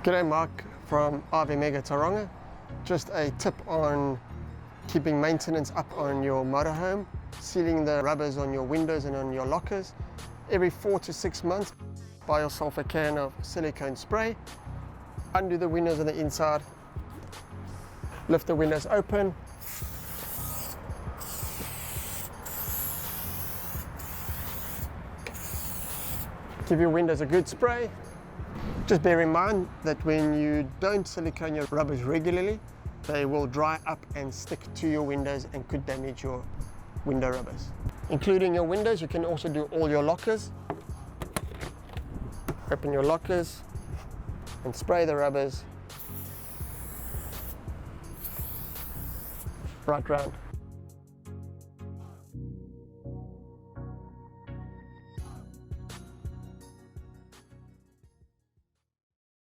G'day, Mark from RV Mega Tauranga. Just a tip on keeping maintenance up on your motorhome, sealing the rubbers on your windows and on your lockers. Every 4 to 6 months, buy yourself a can of silicone spray, undo the windows on the inside, lift the windows open, give your windows a good spray. Just bear in mind that when you don't silicone your rubbers regularly, they will dry up and stick to your windows and could damage your window rubbers. Including your windows, you can also do all your lockers. Open your lockers and spray the rubbers right round.